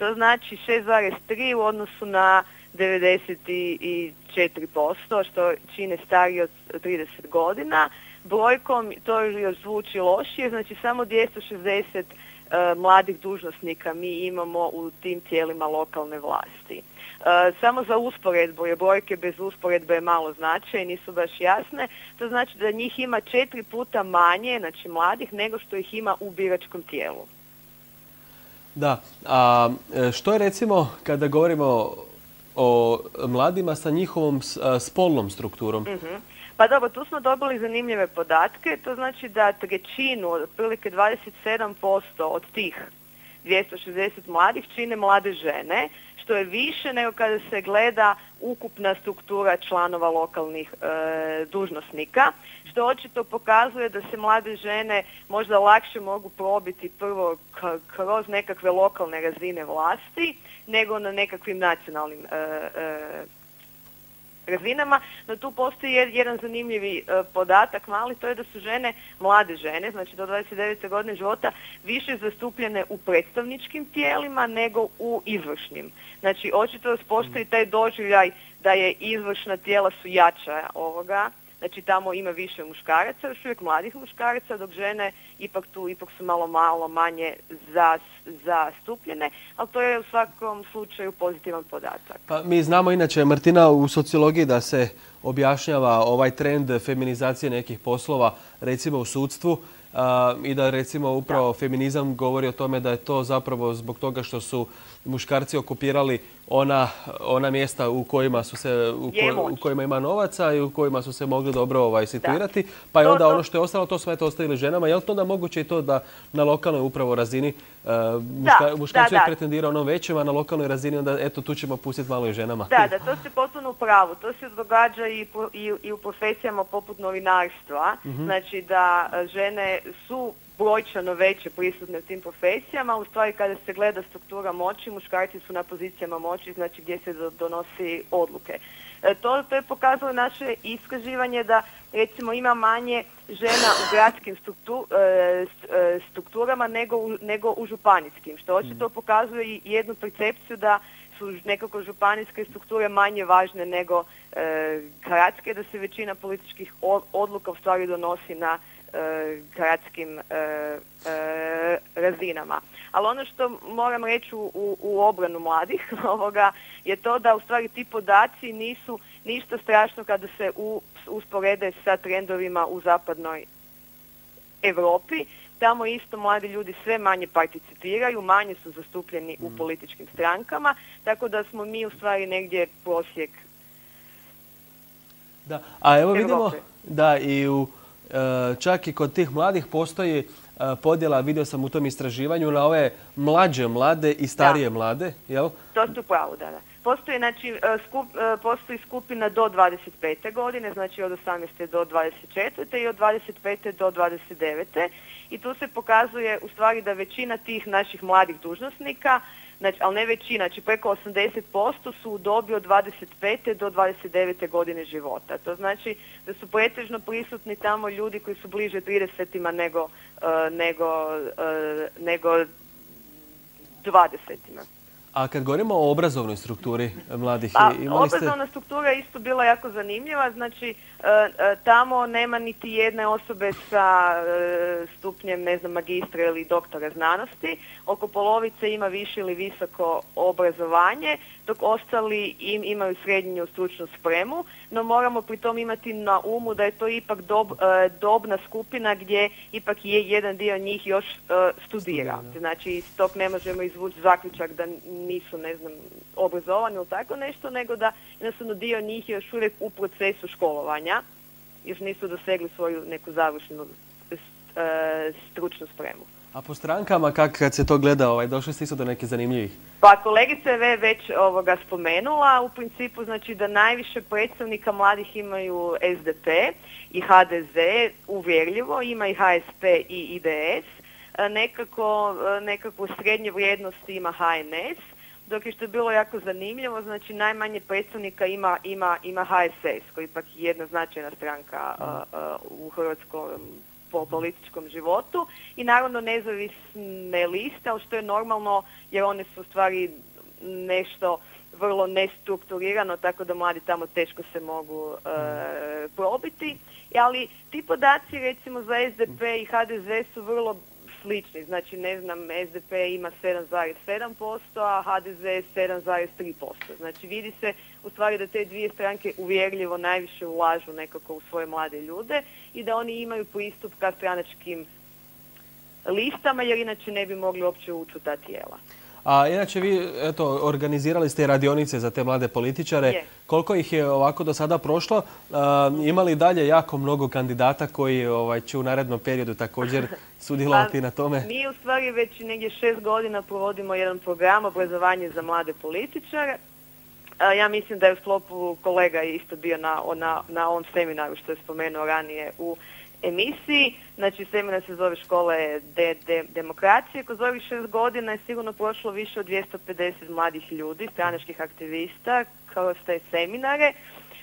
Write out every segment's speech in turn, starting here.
To znači 6,3 u odnosu na 94%, što čine stariji od 30 godina. Brojkom to još zvuči lošije, znači samo 260 mladih dužnosnika mi imamo u tim tijelima lokalne vlasti. Samo za usporedbu, jer brojke bez usporedbe je malo znače i nisu baš jasne, to znači da njih ima 4 puta manje, znači mladih, nego što ih ima u biračkom tijelu. Da, a što je recimo kada govorimo o mladima sa njihovom spolnom strukturom? Pa dobro, tu smo dobili zanimljive podatke, to znači da trećinu, otprilike 27% od tih 260 mladih čine mlade žene, što je više nego kada se gleda ukupna struktura članova lokalnih dužnosnika, što očito pokazuje da se mlade žene možda lakše mogu probiti prvo kroz nekakve lokalne razine vlasti, nego na nekakvim nacionalnim razinama, no tu postoji jedan zanimljivi podatak mali, to je da su žene, mlade žene, znači do 29. godine života, više zastupljene u predstavničkim tijelima nego u izvršnim. Znači, očito postoji taj doživljaj da je izvršna tijela su jača ovoga, znači tamo ima više muškaraca, još uvijek mladih muškaraca, dok žene ipak su malo manje zastupljene, ali to je u svakom slučaju pozitivan podatak. Pa mi znamo inače, Martina, u sociologiji da se objašnjava ovaj trend feminizacije nekih poslova, recimo u sudstvu, i da recimo upravo feminizam govori o tome da je to zapravo zbog toga što su muškarci okupirali ona mjesta u kojima u kojima ima novaca i u kojima su se mogli dobro situirati, pa je onda ono što je ostalo, to su ostavili ženama. Je li to onda moguće i to da na lokalnoj upravo razini muškarci je pretendirao ono većem, a na lokalnoj razini onda eto tu ćemo pustiti malo i ženama? Da, to ste potpuno u pravu. To se događa i u profesijama poput novinarstva. Znači da žene su brojčano veće prisutne u tim profesijama, u stvari kada se gleda struktura moći, muškarci su na pozicijama moći, znači gdje se donosi odluke. To je pokazalo naše istraživanje da recimo ima manje žena u gradskim strukturama nego u županijskim, što očito pokazuje i jednu percepciju da su nekako županijske strukture manje važne nego gradske, da se većina političkih odluka u stvari donosi na gradskim razinama. Ali ono što moram reći u obranu mladih ovoga je to da u stvari ti podaci nisu ništa strašno kada se usporede sa trendovima u zapadnoj Europi. Tamo isto mladi ljudi sve manje participiraju, manje su zastupljeni u političkim strankama, tako da smo mi u stvari negdje prosjek Da, a evo vidimo da i čak i kod tih mladih postoji podjela, vidio sam u tom istraživanju, na ove mlade i starije mlade, jel? To ste u pravu, da. Postoji skupina do 25. godine, znači od 18. do 24. i od 25. do 29. I tu se pokazuje u stvari da većina tih naših mladih dužnosnika, znači, ali ne većina, znači preko 80% su u dobi od 25. do 29. godine života. To znači da su pretežno prisutni tamo ljudi koji su bliže 30-ima nego 20-ima. A kad govorimo o obrazovnoj strukturi mladih, obrazovna struktura je isto bila jako zanimljiva, znači tamo nema niti jedne osobe sa stupnjem, ne znam, magistra ili doktora znanosti, oko polovice ima više ili visoko obrazovanje, dok ostali imaju srednju stručnu spremu, no moramo pri tom imati na umu da je to ipak dobna skupina gdje ipak je jedan dio njih još studira. Znači iz tog ne možemo izvući zaključak da nisu, ne znam, obrazovani ili tako nešto, nego da jednostavno dio njih je još uvijek u procesu školovanja, još nisu dosegli svoju neku završnu stručnu spremu. A po strankama, kad se to gleda, došli ste isto do nekih zanimljivih? Pa kolegica je već spomenula, u principu znači da najviše predstavnika mladih imaju SDP i HDZ, uvjerljivo, ima i HSP i IDS, nekako srednje vrijednosti ima HNS, dok je što je bilo jako zanimljivo, znači najmanje predstavnika ima HSS, koji ipak je jedna značajna stranka u hrvatskom po političkom životu i naravno nezavisne liste, ali što je normalno jer one su u stvari nešto vrlo nestrukturirano, tako da mladi tamo teško se mogu probiti. Ali ti podaci recimo za SDP i HDZ su vrlo slični. Znači, ne znam, SDP ima 7,7%, a HDZ 7,3%. Znači, vidi se u stvari da te dvije stranke uvjerljivo najviše ulažu nekako u svoje mlade ljude i da oni imaju pristup ka stranačkim listama, jer inače ne bi mogli uopće ući u ta tijela. A inače vi, eto, organizirali ste radionice za te mlade političare. Koliko ih je ovako do sada prošlo? Ima li dalje jako mnogo kandidata koji će u narednom periodu također sudjelovati na tome? Mi u stvari već negdje 6 godina provodimo jedan program obrazovanje za mlade političare. Ja mislim da je u sklopu kolega isto bio na ovom seminaru što je spomenuo ranije u emisiji. Znači, seminar se zove Škole demokracije. Kroz ovih 6 godina je sigurno prošlo više od 250 mladih ljudi, stranačkih aktivista, kroz te seminare.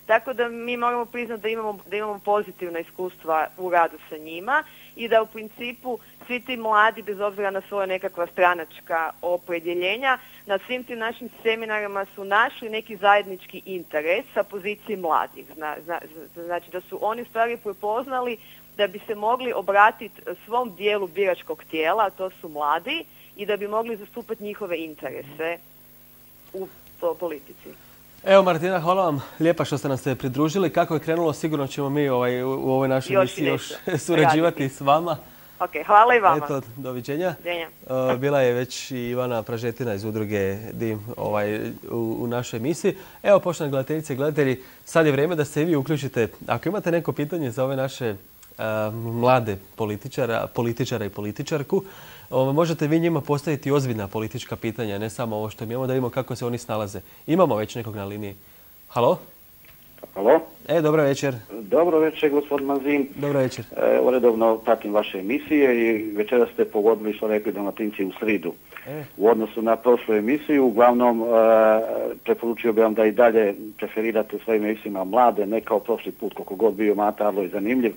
Tako da mi moramo priznati da imamo pozitivna iskustva u radu sa njima i da u principu svi ti mladi, bez obzira na svoje nekakva stranačka opredjeljenja, na svim tim našim seminarima su našli neki zajednički interes sa pozicije mladih. Znači da su oni u stvari prepoznali da bi se mogli obratiti svom dijelu biračkog tijela, a to su mladi, i da bi mogli zastupati njihove interese u politici. Evo Martina, hvala vam lijepa što ste nam se pridružili. Kako je krenulo, sigurno ćemo mi u ovoj našoj emisiji još surađivati s vama. Ok, hvala i vama. Eto, doviđenja. Bila je već i Ivana Pražetina iz udruge DIM u našoj emisiji. Evo, poštovane gledateljice i gledatelji, sad je vrijeme da se i vi uključite. Ako imate neko pitanje za ove naše mlade političara i političarku, možete vi njima postaviti ozbiljna politička pitanja, ne samo ovo što imamo, da vidimo kako se oni snalaze. Imamo već nekog na liniji. Halo? Halo? Dobro večer. Dobro večer, gospodin Mazin. Dobro večer. Uredovno pratim vaše emisije i večera ste pogodili što rekli Dalmatinci u sridu. U odnosu na prošlu emisiju, uglavnom preporučio bih vam da i dalje preferirate svojim emisijama mlade, ne kao prošli put, koliko god bio Mata Arlović zanimljiv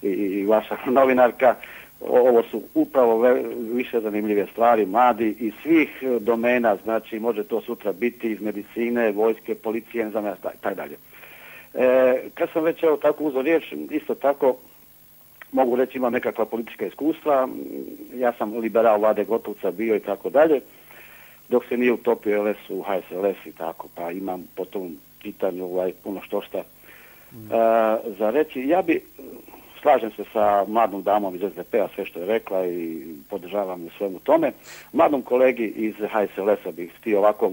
i vaša novinarka. Ovo su upravo više zanimljive stvari, mladi iz svih domena, znači može to sutra biti iz medicine, vojske, policije, ne znam, taj dalje. Kad sam već tako uzeo riječ, isto tako mogu reći imam nekakva politička iskustva, ja sam liberal Vlade Gotovca bio i tako dalje, dok se nije utopio LS u HSLS i tako, pa imam po tom pitanju puno šta za reći. Ja bi, slažem se sa mladom damom iz SDP-a, sve što je rekla i podržavam u svemu tome. Mladom kolegi iz HSLS-a bih htio ovako,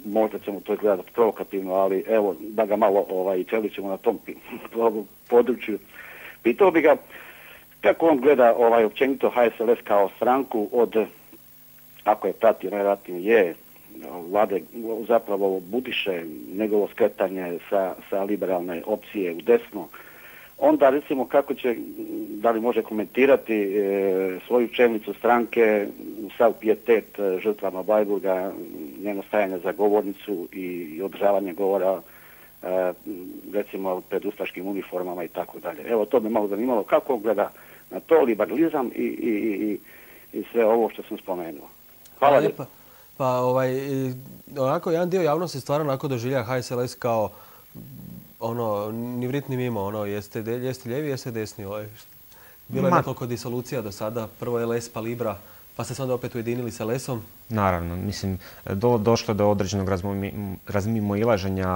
možda ćemo to izgledati provokativno, ali evo da ga malo čelit ćemo na tom području. Pitao bi ga kako on gleda općenito HSLS kao stranku od, ako je pratio, najvjerojatnije je, Vlade zapravo Budiše, njegovo skretanje sa liberalne opcije u desno. Onda recimo kako će, da li može komentirati svoju čelnicu stranke u sav pijetet žrtvama Bleiburga, njeno stajanje za govornicu i održavanje govora recimo pred ustaškim uniformama i tako dalje. Evo to me malo zanimalo kako gleda na to, liberalizam i sve ovo što sam spomenuo. Hvala lijepa. Pa onako jedan dio javnosti stvarno onako doživlja HSLS kao ni vrit ni mimo, jeste lijevi, jeste desni. Bilo je nekoliko disolucija do sada, prvo LS pa Libra, pa ste se onda opet ujedinili sa LS-om. Naravno, mislim, došlo do određenog razmimoilaženja,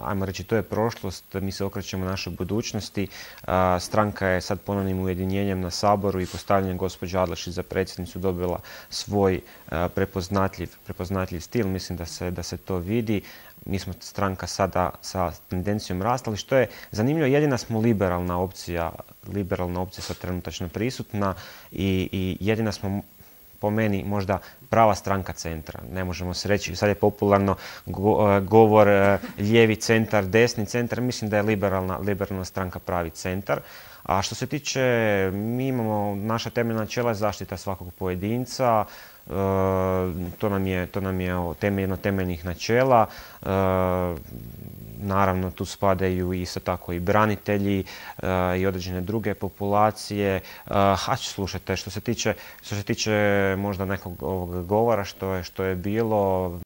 ajmo reći, to je prošlost, mi se okrećemo našoj budućnosti. Stranka je sad ponovnim ujedinjenjem na Saboru i postavljanjem gospođe Adlešić za predsjednicu dobila svoj prepoznatljiv stil, mislim da se to vidi. Mi smo stranka sada sa tendencijom rasta, ali što je zanimljivo, jedina smo liberalna opcija sad trenutačno prisutna i jedina smo po meni možda prava stranka centra. Ne možemo se reći, sad je popularno govor lijevi centar, desni centar, mislim da je liberalna stranka pravi centar. A što se tiče, mi imamo naša temeljna načela zaštita svakog pojedinca, to nam je jedno temeljnih načela. naravno tu spadaju isto tako i branitelji i određene druge populacije. Slušajte, što se tiče možda nekog ovog govora što je bilo,